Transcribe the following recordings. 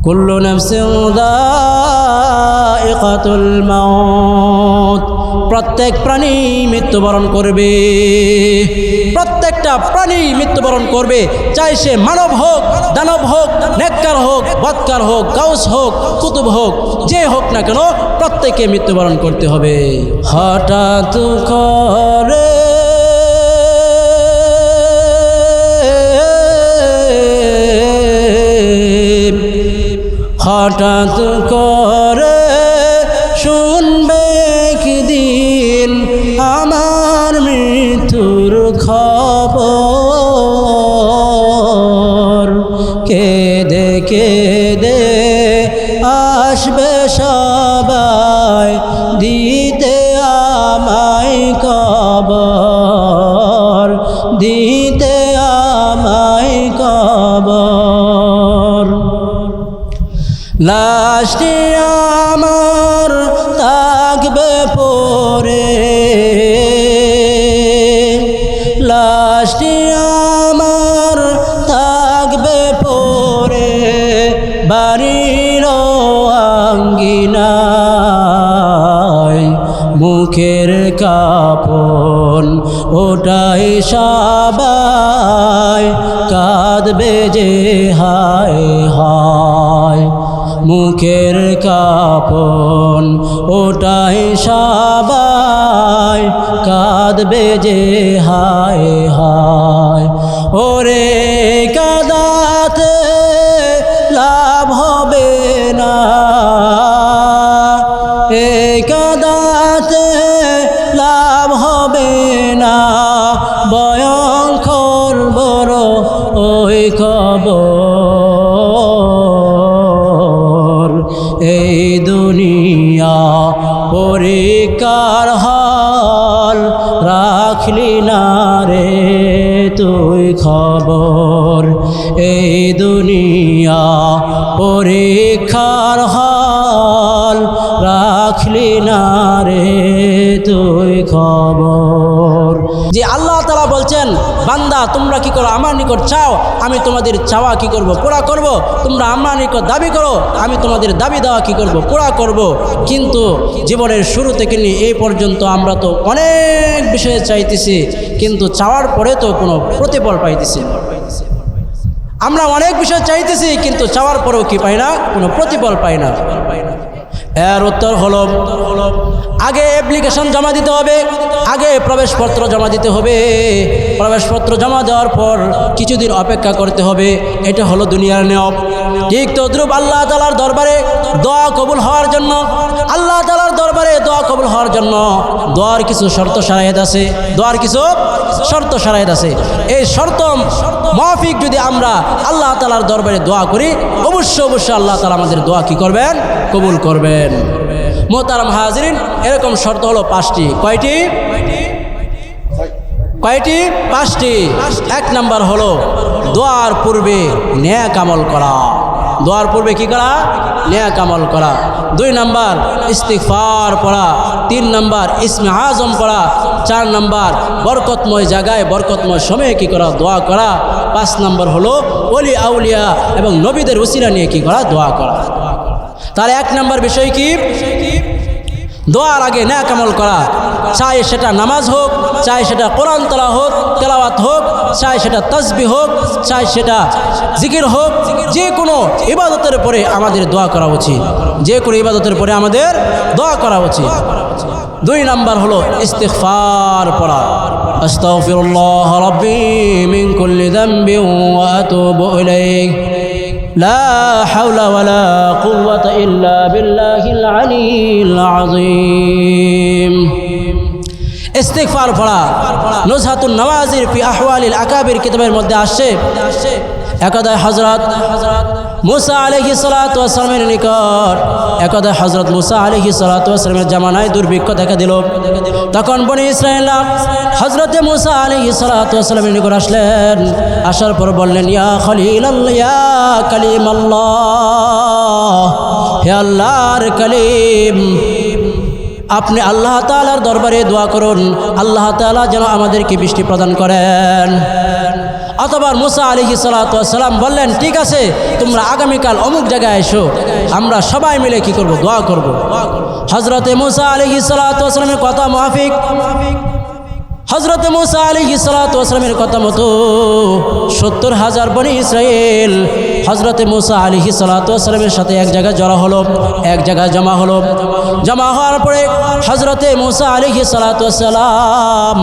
কুল্লু নাফসিন যায়িকাতুল মাউত, প্রত্যেক প্রাণী মৃত্যুবরণ করবে। প্রত্যেকটা প্রাণী মৃত্যুবরণ করবে, চাই সে মানব হোক, দানব হোক, নেককার হোক, বদকার হোক, গাউস হোক, কুতুব হোক, যে হোক না কেন প্রত্যেককে মৃত্যুবরণ করতে হবে। হঠাৎ করে হঠাৎ করে শুনবে একদিন আমার মৃত্যুর খবর, কেঁদে কেঁদে আসবে সবাই দিতে আমায় কবর, দিতে আমায় কবর। লাশটি আমার থাকবে পড়ে, লাশটি আমার থাকবে পড়ে বাড়ির আঙ্গিনায়, মুখের কাপন ওটাই সবাই কাঁদবে যে হায় হায়, মুখের কাপন ওটাই সবাই কাঁদবে যে হায় হায়। ওরে কাঁদাতে লাভ হবে না, এ কাঁদাতে লাভ হবে না, ভয়ঙ্কর বড় ওই খবর। এই দুনিয়া পরীক্ষার হল, রাখলি না রে তুই খবর। এই দুনিয়া পরীক্ষার হল, রাখলি না রে তুই খবর। যে আল্লাহ তাআলা বলছেন, বান্দা তোমরা কি করো, আমার নিকট চাও, আমি তোমাদের চাওয়া কি করব, পুরা করব। তোমরা আমার নিকট দাবি করো, আমি তোমাদের দাবি দেওয়া কি করব, পুরা করব। কিন্তু জীবনের শুরু থেকে নিয়ে এই পর্যন্ত আমরা তো অনেক বিষয়ে চাইতেছি, কিন্তু চাওয়ার পরে তো কোনো প্রতিফল পাইতেছি না। আমরা অনেক বিষয় চাইতেছি, কিন্তু চাওয়ার পরেও কি পাই না, কোনো প্রতিফল পাই না। এর উত্তর হলো, আগে অ্যাপ্লিকেশন জমা দিতে হবে, আগে প্রবেশপত্র জমা দিতে হবে। প্রবেশপত্র জমা দেওয়ার পর কিছুদিন অপেক্ষা করতে হবে, এটা হলো দুনিয়ার নিয়ম। ঠিক তদ্রুপ আল্লাহ তাআলার দরবারে দোয়া কবুল হওয়ার জন্য, আল্লাহ তাআলার দরবারে দোয়া কবুল হওয়ার জন্য দোয়ার কিছু শর্ত শারায়েত আছে, দোয়ার কিছু শর্ত শারায়েত আছে। এই শর্ত মাফিক যদি আমরা আল্লাহ তাআলার দরবারে দোয়া করি, অবশ্যই অবশ্যই আল্লাহ তাআলা আমাদের দোয়া কি করবেন, কবুল করবেন। মোহতারাম হাজিরিন, এরকম শর্ত হলো 5টি। কয়টি? কয়টি? 5টি। 1 নাম্বার হলো দোয়ার পূর্বে নেক আমল করা। দোয়ার পূর্বে কি করা? নেক আমল করা। 2 নাম্বার ইস্তিগফার পড়া। 3 নাম্বার ইসমে আজম পড়া। 4 নাম্বার বরকতময় জায়গায় বরকতময় সময়ে কি করা? দোয়া করা। 5 নাম্বার হলো ওলি আউলিয়া এবং নবীদের উসিলা নিয়ে কি করা? দোয়া করা। তার 1 নাম্বার বিষয় কি? দোয়ার আগে নেক আমল করা। চাই সেটা নামাজ হোক, চাই সেটা কোরআন তেলাওয়াত হোক, চাই সেটা তাসবিহ হোক, চাই সেটা জিকির হোক, যে কোনো ইবাদতের পরে আমাদের দোয়া করা উচিত। যে কোনো ইবাদতের পরে আমাদের দোয়া করা উচিত। 2 নাম্বার হলো ইস্তিগফার পড়া। আস্তাগফিরুল্লাহ রাব্বি মিন কুল্লি যামবিন ওয়া আতুবু ইলাইহি লা হাওলা ওয়ালা কুওয়াতা ইল্লা বিল্লাহিল আলিয়্যিল আযীম। ইস্তিগফার পড়া নুজহাতুন নওয়াজির ফি আহওয়ালিল আকাবির কিতাবের মধ্যে আসছে। একদা হযরত মুসা আলাইহিস সালাতু ওয়াস সালামের নিকট, একদা হযরত মুসা আলাইহিস সালাতু ওয়াস সালামের জামানায় দুর্ভিক্ষ দেখা দিল। তখন বনি ইসরাঈলরা হযরতে মুসা আলাইহিস সালাতু ওয়াস সালামের নিকট আসলেন। আসার পর বললেন, ইয়া খলিলাল্লাহ, ইয়া কালিমাল্লাহ, হে আল্লাহর কালিম, আপনি আল্লাহ তাআলার দরবারে দোয়া করুন, আল্লাহ তাআলা যেন আমাদেরকে বৃষ্টি প্রদান করেন। অতঃপর মুসা আলাইহিস সালাতু ওয়াস সালাম বললেন, ঠিক আছে, তোমরা আগামীকাল অমুক জায়গায় এসো, আমরা সবাই মিলে কি করব, দোয়া করব। হযরতে মুসা আলাইহিস সালাতু ওয়াস সালামের কথা মুআফিক, হযরতে মুসা আলাইহিস সালাতু ওয়াস সালামের কথা মতো 70,000 বনি ইসরাইল হযরতে মুসা আলাইহিস সালাতু ওয়াস সালামের সাথে এক জায়গায় জড়ো হলো, এক জায়গায় জমা হলো। জমা হওয়ার পরে হযরতে মুসা আলাইহিস সালাতু ওয়াস সালাম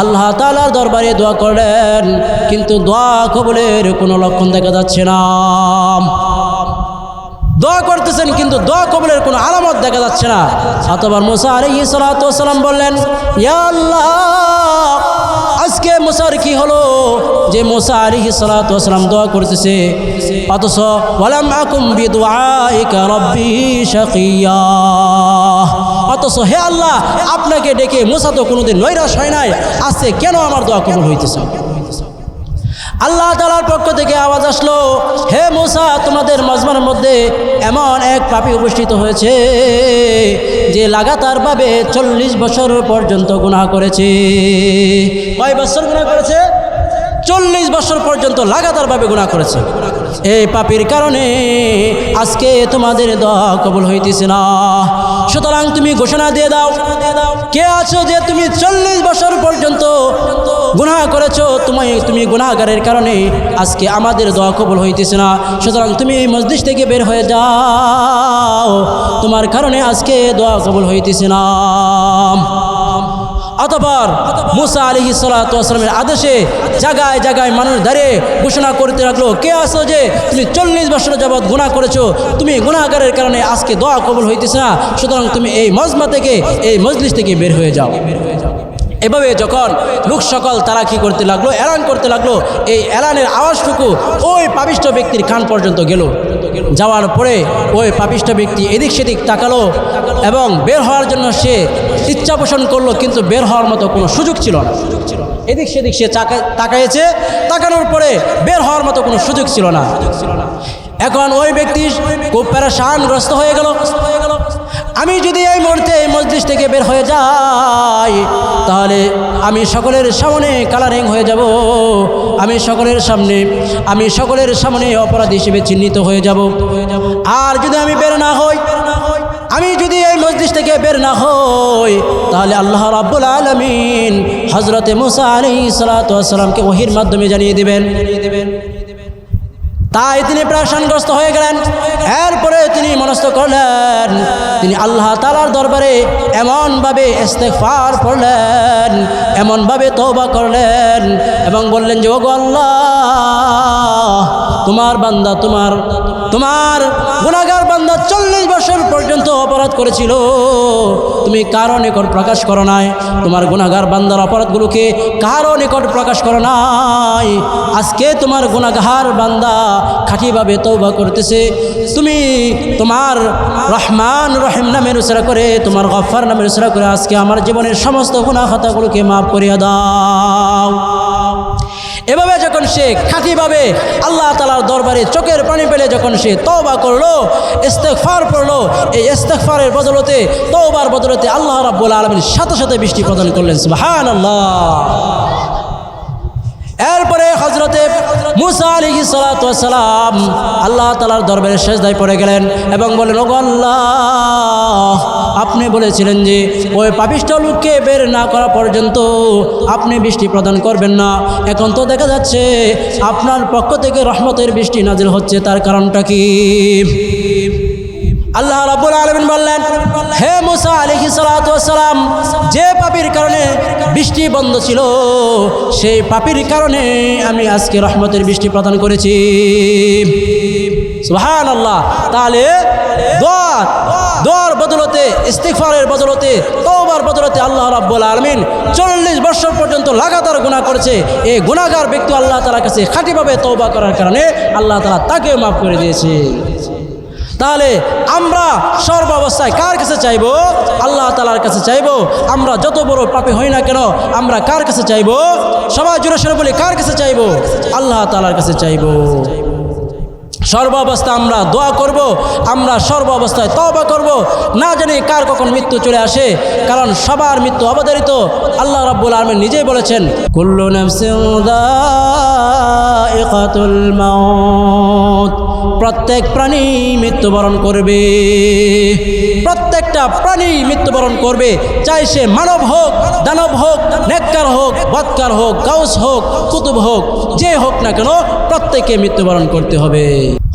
আল্লাহ তাআলার দরবারে দোয়া করলেন, কিন্তু দোয়া কবুলের কোনো লক্ষণ দেখা যাচ্ছে না। দোয়া করতেছেন কিন্তু দোয়া কবুলের কোনো আলামত দেখা যাচ্ছে না। অতঃপর মুসা আলাইহিস সালাতু ওয়াস সালাম বললেন, ইয়া আল্লাহ, আজকে মুসার কি হলো যে মুসা আলাইহিস সালাতু ওয়াস সালাম দোয়া করতেছে, অথচ ওয়ালাম আকুম বিদুআইকা রাব্বি শাকিয়া, অথচ হে আল্লাহ, আপনাকে ডেকে মুসা তো কোনোদিন নৈরাশ হয় নাই, আজকে কেন আমার দোয়া কবুল হইতেছে? আল্লাহ তাআলার পক্ষ থেকে আওয়াজ আসলো, হে মুসা, তোমাদের মাজমার মধ্যে এমন এক পাপী উপস্থিত হয়েছে যে লাগাতারভাবে 40 বছর পর্যন্ত গুনাহ করেছে। কয় বছর গুনাহ করেছে? 40 বছর পর্যন্ত লাগাতারভাবে গুনাহ করেছে। এই পাপীর কারণে আজকে তোমাদের দোয়া কবুল হইতেছে না। সুতরাং তুমি ঘোষণা দিয়ে দাও, কে আছো যে তুমি 40 বছর পর্যন্ত গুনাহ করেছো, তুমি গুনাহগারের কারণে আজকে আমাদের দোয়া কবুল হইতেছে না। সুতরাং তুমি এই মজলিস থেকে বের হয়ে যাও, তোমার কারণে আজকে দোয়া কবুল হইতেছে না। অতঃপর মুসা আলাইহিস সালাতু ওয়াস সালামের আদেশে জায়গায় জায়গায় মানুষ দাঁড়িয়ে ঘোষণা করতে লাগলো, কে আছো যে তুমি 40 বছর যাবৎ গুনাহ করেছো, তুমি গুনাহগারের কারণে আজকে দোয়া কবুল হইতেছে না, সুতরাং তুমি এই মজমা থেকে, এই মজলিস থেকে বের হয়ে যাও। এভাবে যখন লোক সকল তারা কি করতে লাগলো, এলান করতে লাগলো, এই এলানের আওয়াজটুকু ওই পাপিষ্ঠ ব্যক্তির কান পর্যন্ত গেল। যাওয়ার পরে ওই পাপিষ্ঠ ব্যক্তি এদিক সেদিক তাকালো এবং বের হওয়ার জন্য সে ইচ্ছা পোষণ করলো, কিন্তু বের হওয়ার মতো কোনো সুযোগ ছিল না। এদিক সেদিক সে তাকাইছে, তাকানোর পরে বের হওয়ার মতো কোনো সুযোগ ছিল না। এখন ওই ব্যক্তি খুব পেরেশানগ্রস্ত হয়ে গেল। আমি যদি এই মুহূর্তে এই মসজিদ থেকে বের হয়ে যাই, তাহলে আমি সকলের সামনে কালারিং হয়ে যাব, আমি সকলের সামনে অপরাধী হিসেবে চিহ্নিত হয়ে যাব। আর যদি আমি বের না হই, আমি যদি এই মসজিদ থেকে বের না হই, তাহলে আল্লাহ রাব্বুল আলামিন হযরতে মুসা আলাইহিস সালাতু ওয়াস সালামকে ওহীর মাধ্যমে জানিয়ে দিবেন। তাই তিনি পেরেশানগ্রস্ত হয়ে গেলেন। এরপরে তিনি মনস্থ করলেন, তিনি আল্লাহ তাআলার দরবারে এমনভাবে ইস্তেগফার পড়লেন, এমনভাবে তওবা করলেন এবং বললেন যে, ওগো আল্লাহ, তোমার বান্দা, তোমার গুনাহগার বান্দা 40 বছর পর্যন্ত অপরাধ করেছিল, তুমি কারো নিকট প্রকাশ করো নাই, তোমার গুনাহগার বান্দার অপরাধগুলোকে কারো নিকট প্রকাশ করো নাই। আজকে তোমার গুনাহগার বান্দা খাঁটিভাবে তওবা করতেছে, তুমি তোমার রহমান রহিম নামের উসরা করে, তোমার গফফার নামের উসরা করে আজকে আমার জীবনের সমস্ত গুনাহ খাতাগুলোকে মাফ করিয়া দাও। এভাবে যখন সে খাঁটিভাবে আল্লাহ তাআলার দরবারে চোখের পানি ফেলে যখন সে তওবা করলো, ইস্তেগফার পড়লো, এই ইস্তেগফারের বদলতে, তওবার বদলতে আল্লাহ রাব্বুল আলামিন সাথে সাথে বৃষ্টি প্রদান করলেন। সুবহানাল্লাহ। এরপরে হযরতে মুসা আলাইহিস সালাতু ওয়াস সালাম আল্লাহ তাআলার দরবারে সিজদায় পড়ে গেলেন এবং বললেন, ওগো আল্লাহ, আপনি বলেছিলেন যে ওই পাপিষ্ঠ লোককে বের না করা পর্যন্ত আপনি বৃষ্টি প্রদান করবেন না। এখন তো দেখা যাচ্ছে আপনার পক্ষ থেকে রহমতের বৃষ্টি নাজিল হচ্ছে, তার কারণটা কি? আল্লাহ রাব্বুল আলামিন বললেন, হে মুসা আলাইহিস সালাতু ওয়াস সালাম, যে পাপীর কারণে বৃষ্টি বন্ধ ছিল, সেই পাপীর কারণে আমি আজকে রহমতের বৃষ্টি প্রদান করেছি। সুবহানাল্লাহ। তাহলে দোয়ার বদলতে, ইস্তিগফারের বদলতে, তওবার বদলতে আল্লাহ রাব্বুল আলামিন 40 বছর পর্যন্ত লাগাতার গুনাহ করেছে। এই গুনাহগার ব্যক্তি আল্লাহ তাআলার কাছে খাঁটিভাবে তওবা করার কারণে আল্লাহ তাআলা তাকে মাফ করে দিয়েছে। তাহলে আমরা সর্ব অবস্থায় কার কাছে চাইব? আল্লাহ তাআলার কাছে চাইব। আমরা যত বড় পাপী হই না কেন, আমরা কার কাছে চাইব? সবাই জোরে সোরে বলি, কার কাছে চাইব? আল্লাহ তাআলার কাছে চাইব। সর্বাবস্থা আমরা দোয়া করব, আমরা সর্বাবস্থায় তওবা করব, না জানি কার কখন মৃত্যু চলে আসে, কারণ সবার মৃত্যু অবধারিত। আল্লাহ রাব্বুল আলামিন নিজেই বলেছেন, কুল্লু নাফসিন যায়িকাতুল মাউত, প্রত্যেক প্রাণী মৃত্যুবরণ করবে, প্রত্যেকটা প্রাণী মৃত্যুবরণ করবে, চাই সে মানব হোক, দানব হোক, নেককার হোক, বদকার হোক, গাউস হোক, কুতুব হোক, যে হোক না কেন প্রত্যেককে মৃত্যুবরণ করতে হবে।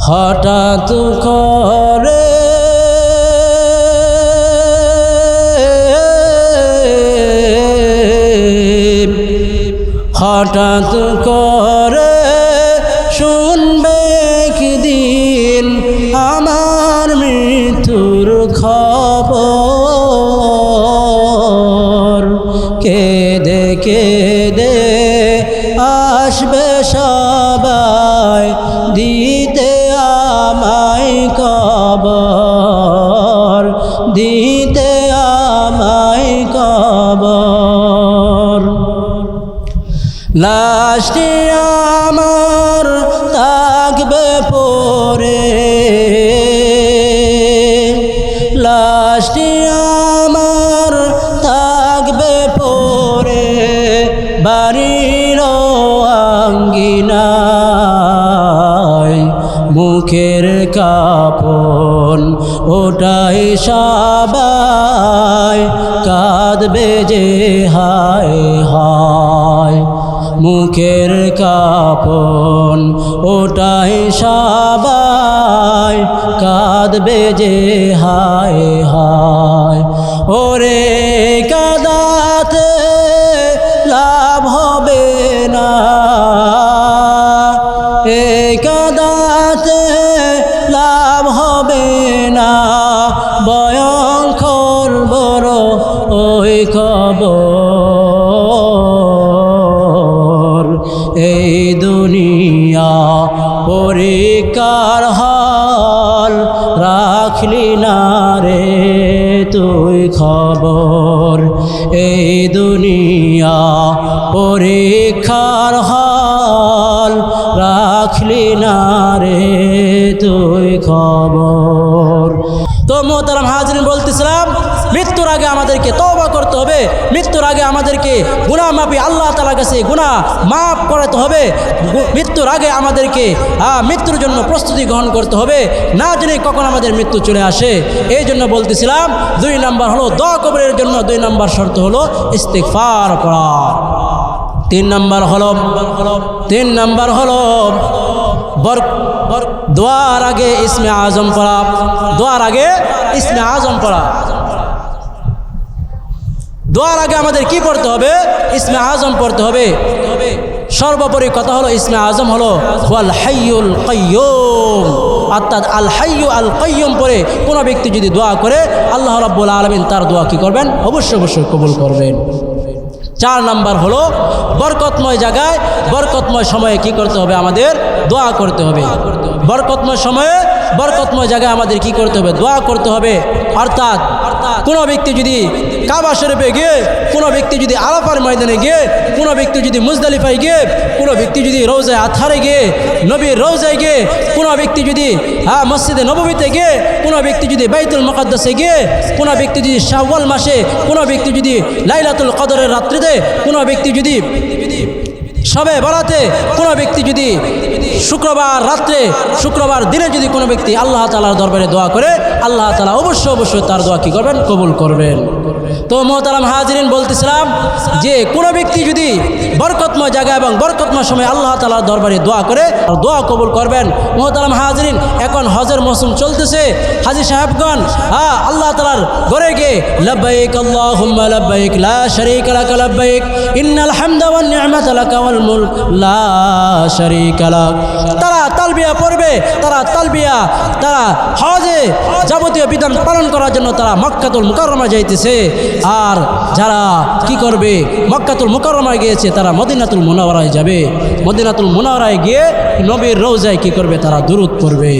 হঠাৎ করে হঠাৎ করে শুনবে একদিন আমার মৃত্যুর খবর, কেঁদে কেঁদে আসবে সবাই দিতে আমায় কবর, দিতে আমায় কবর। লাশটি আমার থাকবে পড়ে, লাশটি আমার থাকবে পড়ে বাড়ির আঙ্গিনায়, মুখের কাপন ওটাই সবাই কাঁদবে যে হায় হায়, মুখের কাপন ওটাই সবাই কাঁদবে যে হায় হায়। ওরে কাঁদাতে লাভ হবে না, এ কাঁদাতে লাভ হবে না, ভয়ঙ্কর বড় ওই খবর। এই দুনিয়া পরীক্ষার হল, রাখলি না রে তুই খবর। এই দুনিয়া পরীক্ষার হল, রাখলি না রে তুই খবর। তো মোহতারাম হাজরিন, বলতেছিলাম মৃত্যুর আগে আমাদেরকে তওবা করতে হবে, মৃত্যুর আগে আমাদেরকে গুনাহ মাফি আল্লাহ তাআলার কাছে গুনাহ মাফ করাতে হবে, মৃত্যুর আগে আমাদেরকে মৃত্যুর জন্য প্রস্তুতি গ্রহণ করতে হবে, না জানি কখন আমাদের মৃত্যু চলে আসে। এই জন্য বলতেছিলাম 2 নম্বর হলো দোয়া কবরের জন্য 2 নম্বর শর্ত হলো ইস্তিগফার করা। 3 নম্বর হলো দোয়ার আগে ইসমে আজম পড়া, দোয়ার আগে ইসমে আজম পড়া। দোয়ার আগে আমাদের কি পড়তে হবে? ইসমে আজম পড়তে হবে। সর্বোপরি কথা হলো ইসমে আজম হলো ওয়াল হাইয়ুল কাইয়্যুম, অর্থাৎ আল হাইয়্যু আল কাইয়্যুম পড়ে কোনো ব্যক্তি যদি দোয়া করে আল্লাহ রাব্বুল আলামিন তার দোয়া কি করবেন? অবশ্যই কবুল করবেন। 4 নম্বর হলো বরকতময় জায়গায় বরকতময় সময়ে কি করতে হবে? আমাদের দোয়া করতে হবে। বরকতময় সময়ে বরকতময় জায়গায় আমাদের কি করতে হবে? দোয়া করতে হবে। অর্থাৎ কোনো ব্যক্তি যদি কাবা শরীফে গিয়ে, কোনো ব্যক্তি যদি আরাফার ময়দানে গিয়ে, কোনো ব্যক্তি যদি মুজদালিফায় গিয়ে, কোনো ব্যক্তি যদি রওজায়ে আতহারে গিয়ে, নবীর রওজায় গিয়ে, কোনো ব্যক্তি যদি মসজিদে নববীতে গিয়ে, কোনো ব্যক্তি যদি বাইতুল মুকাদ্দাসে গিয়ে, কোনো ব্যক্তি যদি শাওয়াল মাসে, কোনো ব্যক্তি যদি লাইলাতুল কদরের রাত্রিতে, কোনো ব্যক্তি যদি শবে বরাতে, কোনো ব্যক্তি যদি শুক্রবার রাত্রে, শুক্রবার দিনে যদি কোনো ব্যক্তি আল্লাহ তাআলার দরবারে দোয়া করে, আল্লাহ তাআলা অবশ্যই তার দোয়া কি করবেন? কবুল করবেন। তো মোহতারাম হাজিরিন, বলতেছিলাম যে কোনো ব্যক্তি যদি বরকতময় জায়গা এবং বরকতময় সময় আল্লাহ তাআলার দরবারে দোয়া করে, দোয়া কবুল করবেন। মোহতারাম হাজিরিন, এখন হজের মৌসুম চলতেছে। হাজী সাহেবগণ আল্লাহ তাআলার ঘরে গিয়ে লব্বাইক আল্লাহুম্মা লব্বাইক লা শারীকা লাক লব্বাইক ইন্নাল হামদা ওয়ান নি'মাতা লাক ওয়াল মুলক লা শারীকা লাক, তারা তালবিয়া পড়বে, তারা হজে যাবতীয় বিধান পালন করার জন্য তারা মক্কাতুল মুকাররমা যাইতেছে। আর যারা কি করবে? মক্কাতুল মুকাররমায় গিয়েছে, তারা মদিনাতুল মুনাওয়ারায় যাবে। মদিনাতুল মুনাওয়ারায় গিয়ে নবীর রওজায় কি করবে? তারা দুরূদ পড়বে।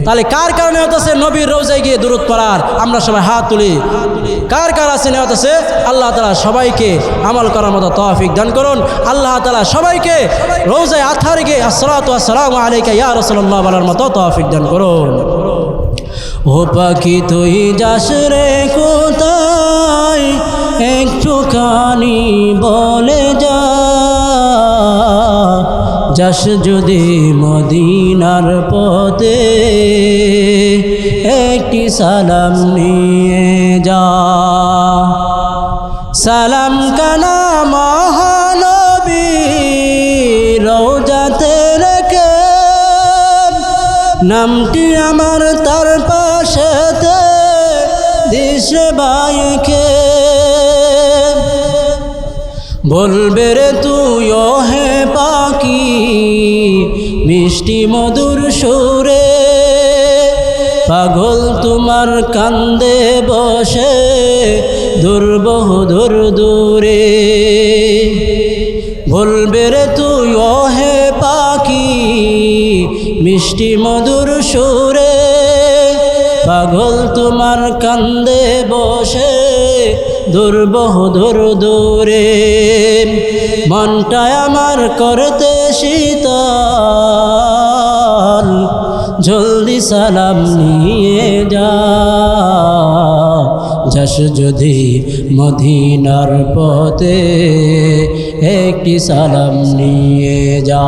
তাহলে কার কারণে হতেছে নবীর রওজায় গিয়ে দুরূদ পড়ার? আমরা সবাই হাত তুলি। কার কার আছে নিয়ত আছে? আল্লাহ তাআলা সবাইকে আমল করার মতো তৌফিক দান করুন। আল্লাহ তাআলা সবাইকে রওজায় আথারে গিয়ে আসসালাতু ওয়াসসালামু আলাইকা ইয়া রাসূলুল্লাহ বলার মতো তৌফিক দান করুন। ও পাখি তুই যাস রে কোথায়, একটুখানি বলে যা, যাস যদি মদিনার পথে, একটি সালাম নিয়ে যা। সালাম কানা মহানবী রওজাতে রেখে, নামটি আমার তার পাশেতে দিশে বাইকে। বলবে রে তুই ও হে পাখি মিষ্টি মধুর সুরে, পাগল তোমার কান্দে বসে দূর বহু দূর দূরে। বলবে রে তুই ও হে পাখি মিষ্টি মধুর সুরে, পাগল তোমার কান্দে বসে দূর বহু দূর দূরে। মনটা আমার করতে শীতল, জলদি সালাম নিয়ে যা, যাস যদি মদিনার পথে, একটি সালাম নিয়ে যা।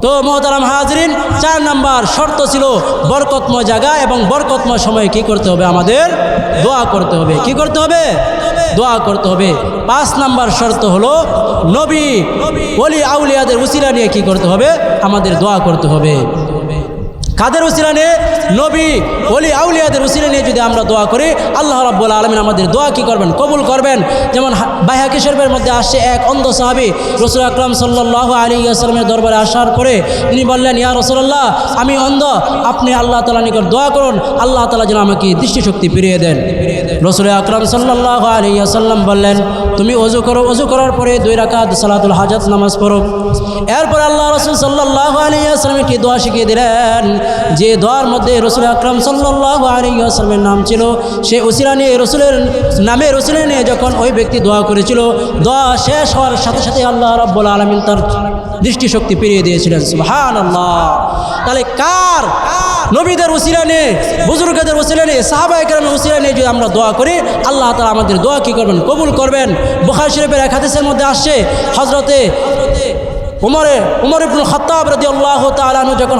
তো মোহতারাম হাজরিন, 4 নাম্বার শর্ত ছিল বরকতময় জায়গা এবং বরকতময় সময়ে কি করতে হবে? আমাদের দোয়া করতে হবে। কি করতে হবে? দোয়া করতে হবে। 5 নাম্বার শর্ত হলো নবী ওলি আউলিয়াদের উসিলা নিয়ে কি করতে হবে? আমাদের দোয়া করতে হবে। কাদের উসিলা নিয়ে? নবী ওলি আউলিয়াদের উসিলা নিয়ে যদি আমরা দোয়া করি, আল্লাহ রাব্বুল আলামিন আমাদের দোয়া কি করবেন? কবুল করবেন। যেমন বাইহাকী শরীফের মধ্যে আসছে এক অন্ধ সাহাবী রাসূল আকরাম সাল্লাল্লাহু আলাইহি ওয়াসাল্লামের দরবারে আসার পরে তিনি বললেন, ইয়া রাসূলুল্লাহ, আমি অন্ধ, আপনি আল্লাহ তাআলার নিকট দোয়া করুন, আল্লাহ তাআলা যেন আমাকে দৃষ্টিশক্তি ফিরিয়ে দেন। রাসূল আকরাম সাল্লাল্লাহু আলাইহি ওয়াসাল্লাম বললেন, তুমি ওযু করো, ওযু করার পরে 2 রাকাত সালাতুল হাজাত নামাজ পড়ো। এরপর আল্লাহ রাসূল সাল্লাল্লাহু আলাইহি ওয়াসাল্লাম একটি দোয়া শিখিয়ে দিলেন, যে দোয়ার মধ্যে রাসূল আকরাম সাল্লাল্লাহু আলাইহি ওয়াসাল্লামের নাম ছিল। সে উসিলা নিয়ে, রাসূলের নামের উসিলা নিয়ে যখন ওই ব্যক্তি দোয়া করেছিল, দোয়া শেষ হওয়ার সাথে সাথে আল্লাহ রাব্বুল আলামিন তার দৃষ্টিশক্তি ফিরিয়ে দিয়েছিলেন। সুবহানাল্লাহ। তাহলে কার? নবীদের উসিলা নিয়ে, বুজুর্গদের উসিলা নিয়ে, সাহাবায়ে কেরামের উসিলা নিয়ে যদি আমরা দোয়া করি, আল্লাহ তাআলা আমাদের দোয়া কি করবেন? কবুল করবেন। বুখারী শরীফের এক হাদিসের মধ্যে আসছে, হযরতে উমর ইবনুল খাত্তাব রাদিয়াল্লাহু তাআলা আনহু যখন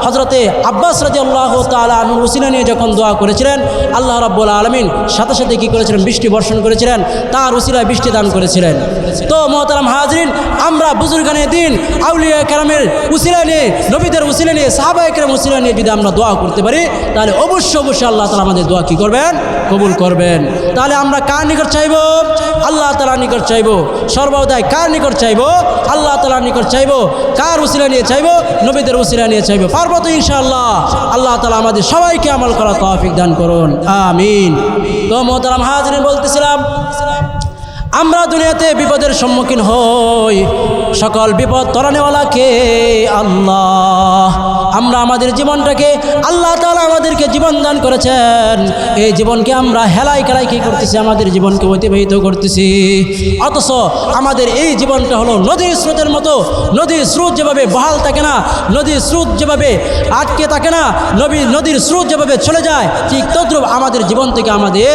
হযরতে আব্বাস রাদিয়াল্লাহু তাআলা আনহুর উসিলা নিয়ে যখন দোয়া করেছিলেন, আল্লাহ রাব্বুল আলামিন সাথে সাথে কি করেছিলেন? বৃষ্টি বর্ষণ করেছিলেন, তার উসিলায় বৃষ্টি দান করেছিলেন। তো মুহতারাম হাজরিন, আমরা বুজুর্গানে দিন আউলিয়া কেরামের উসিলা নিয়ে, নবীদের উসিলা নিয়ে, সাহাবায়ে কেরামের উসিলা নিয়ে যদি আমরা দোয়া করতে পারি, তাহলে অবশ্যই আল্লাহ তাআলা আমাদের দোয়া কি করবেন? কবুল করবেন। তাহলে আমরা কার নিকট চাইব? আল্লাহ তাআলার নিকট চাইব। সর্বদাই কার নিকট চাইব? আল্লাহ তাআলার নিকট চাইব। কার উসিলা নিয়ে চাইব? নবীদের উসিলা নিয়ে চাইব। পারবো তো ইনশাআল্লাহ। আল্লাহ তাআলা আমাদের সবাইকে আমল করার তৌফিক দান করুন, আমিন। তো মুহতারাম হাজরিন, বলতেছিলাম, আমরা দুনিয়াতে বিপদের সম্মুখীন হই, সকল বিপদ তরানেওয়ালা কে? আল্লাহ। আমরা আমাদের জীবনটাকে, আল্লাহ তাআলা আমাদেরকে জীবন দান করেছেন, এই জীবনকে আমরা হেলাই খেলাই কি করতেছি? আমাদের জীবনকে অতিবাহিত করতেছি। অথচ আমাদের এই জীবনটা হলো নদীর স্রোতের মতো। নদীর স্রোত যেভাবে বহাল থাকে না, নদীর স্রোত যেভাবে আটকে থাকে না, নদীর স্রোত যেভাবে চলে যায়, ঠিক তদ্রূপ আমাদের জীবন থেকে, আমাদের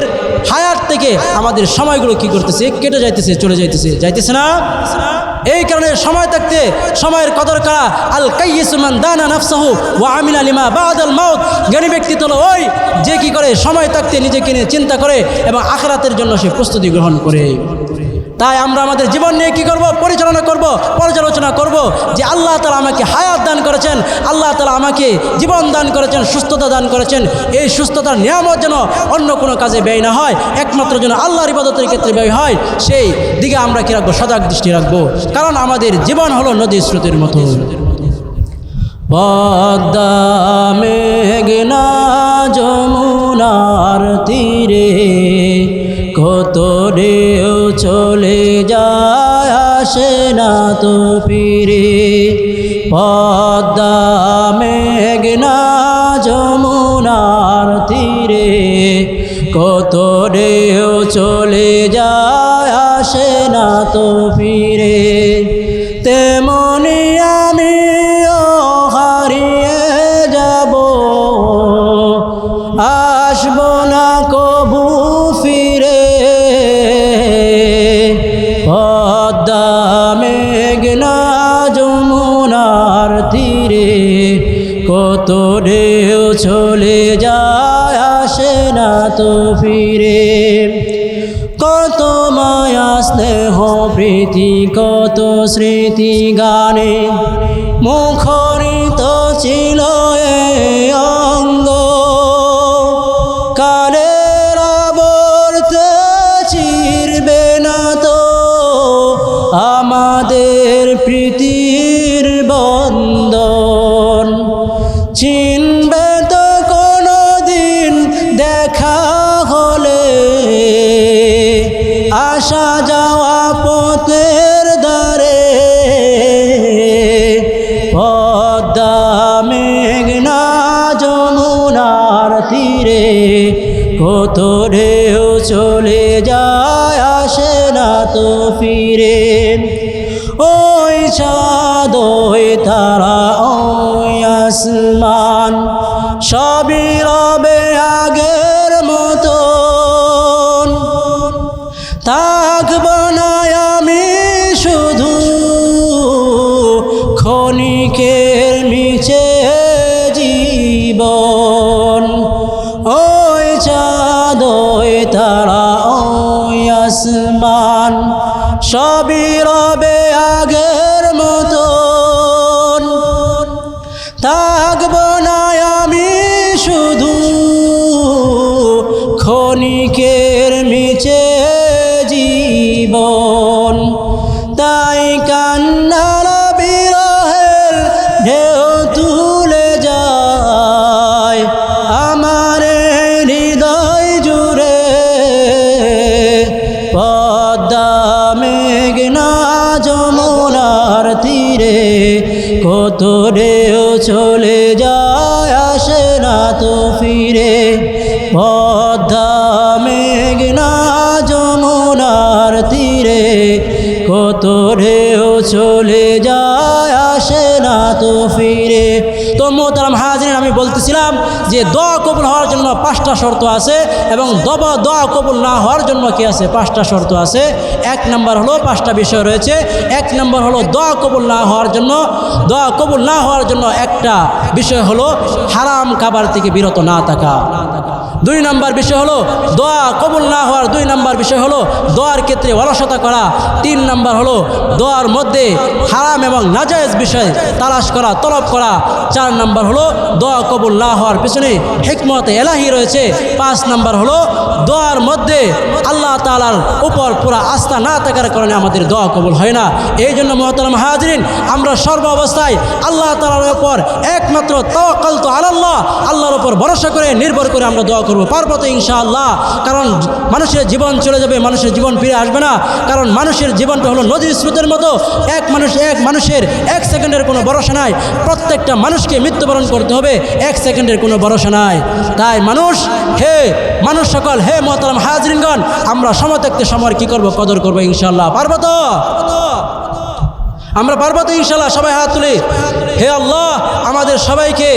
হায়াত থেকে আমাদের সময়গুলো কি করতেছে? কেটে যাইতেছে, চলে যাইতেছে না? এই কারণে সময় থাকতে সময়ের কদর করা। আল কাইয়িসু মান দানা নাফসাহু ওয়া আমিলা লিমা বাদাল মাউত। জ্ঞানী ব্যক্তি তো ওই যে কি করে সময় থাকতে নিজেকে নিয়ে চিন্তা করে এবং আখিরাতের জন্য সে প্রস্তুতি গ্রহণ করে। তাই আমরা আমাদের জীবন নিয়ে কী করব? পর্যালোচনা করব যে আল্লাহ তাআলা আমাকে হায়াত দান করেছেন, আল্লাহ তাআলা আমাকে জীবন দান করেছেন, সুস্থতা দান করেছেন। এই সুস্থতার নিয়ামত যেন অন্য কোনো কাজে ব্যয় না হয়, একমাত্র যেন আল্লাহর ইবাদতের ক্ষেত্রে ব্যয় হয়, সেই দিকে আমরা কী রাখবো? সজাগ দৃষ্টি রাখবো। কারণ আমাদের জীবন হলো নদীর স্রোতের মতো। পদ্মা মেঘনা যমুনার তীরে কত ঢেউ চলে যায়, আসে না তো ফিরে। পদ্মা মেঘনা যমুনার তীরে কত ঢেউ চলে যায় আসে না তো ফিরে, তেমনি আমিও হারিয়ে যাব, আসব না কবু ফিরে। পদ্মা মেঘনা যমুনার তীরে কত ঢেউ চলে যায় আসে না তো ফিরে। কত মায়া স্নেহ প্রীতি কত স্মৃতি গানে মুখরিত ছিল এই অঙ্গ, কালের আবর্তে চিরবে না তো আমাদের প্রীতির বন্ধন। চিনবে তো কোনো দিন দেখা হলে আসা যাওয়া পথের ধারে, পদ্মা মেঘনা যমুনার তীরে কত ঢেউ চলে যায় আসে না তো ফিরে। ওই চাঁদ ওই তারা ওই আসমান সবই রবে আগের মতন, থাকব না আমি শুধু ক্ষণিকের নিচে জীবন। ওই চাঁদ ওই তারা ওই আসমান সবই রবে আগের মতন, থাকব না আমি শুধু ক্ষণিকের নিচে জীবন। তাই কান্নার বিরহের ঢেউ তুলে যায় আমার হৃদয় জুড়ে, পদ্মা মেঘনা যমুনার তীরে কত ঢেউ চলে যায় আসে না তো ফিরে। পদ্মা মেঘনা যমুনার তীরে কত ঢেউ চলে যায় আসে না তো ফিরে। তো মোহতারাম হাজিরিন, আমি বলতেছিলাম যে দোয়া কবুল হওয়ার জন্য 5টা শর্ত আছে এবং দোয়া কবুল না হওয়ার জন্য কি আছে 5টা শর্ত আছে। 1 নম্বর হলো 5টা বিষয় রয়েছে। 1 নম্বর হলো দোয়া কবুল না হওয়ার জন্য একটা বিষয় হলো হারাম খাবার থেকে বিরত না থাকা। 2 নম্বর বিষয় হলো দোয়া কবুল না হওয়ার 2 নম্বর বিষয় হলো দোয়ার ক্ষেত্রে অলসতা করা। 3 নম্বর হলো দোয়ার মধ্যে হারাম এবং নাজায়েজ বিষয় তালাশ করা, তলব করা। 4 নম্বর হলো দোয়া কবুল না হওয়ার পিছনে হিকমত এলাহি রয়েছে। 5 নম্বর হলো দোয়ার মধ্যে আল্লাহ তাআলার উপর পুরা আস্থা না থাকার কারণে আমাদের দোয়া কবুল হয় না। এই জন্য মুহতারাম হাজিরিন, আমরা সর্ব অবস্থায় আল্লাহ তাআলার উপর একমাত্র তাওয়াক্কালতু আলাল্লাহ, আল্লাহর উপর ভরসা করে নির্ভর করে আমরা দোয়া করব, পারবো তো ইনশাআল্লাহ। কারণ মানুষের জীবন চলে যাবে, মানুষের জীবন ফিরে আসবে না। কারণ মানুষের জীবনটা হলো নদীর স্রোতের মতো, এক মানুষের 1 সেকেন্ডের কোনো ভরসা নাই। প্রত্যেকটা মানুষকে মৃত্যুবরণ করতে হবে, 1 সেকেন্ডের কোনো ভরসা নাই। তাই মানুষ সকল, হে মুহতারাম হাজিরিনগণ, আমরা সময় থাকতে সময়ের কি করব, কদর করবো ইনশাআল্লাহ। পারবো তো? আমরা পারবো তো ইনশাআল্লাহ? সবাই হাত তুলি। হে আল্লাহ, আমাদের সবাইকে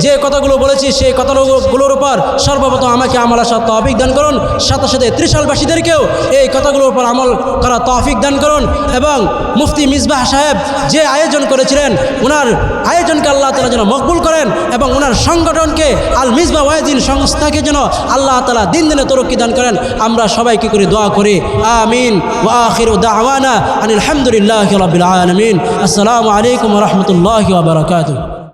যে কথাগুলো বলেছি সেই কথাগুলোর উপর সর্বপ্রথম আমাকে আমল আসার তৌফিক দান করুন, সাথে সাথে ত্রিশালবাসীদেরকেও এই কথাগুলোর উপর আমল করা তৌফিক দান করুন। এবং মুফতি মিসবাহ সাহেব যে আয়োজন করেছিলেন, ওনার আয়োজনকে আল্লাহ তাআলা যেন মকবুল করেন এবং ওনার সংগঠনকে আল মিসবাহ ওয়াইজিন সংস্থাকে যেন আল্লাহ তাআলা দিন দিনে তরক্কি দান করেন। আমরা সবাই কি করে দোয়া করি, আমিন। ওয়া আখিরু দাওয়ানা আনিল হামদুলিল্লাহি রাব্বিল আলামিন। আসসালামু আলাইকুম ওয়া রাহমাতুল্লাহি ওয়া বারাকাতুহু।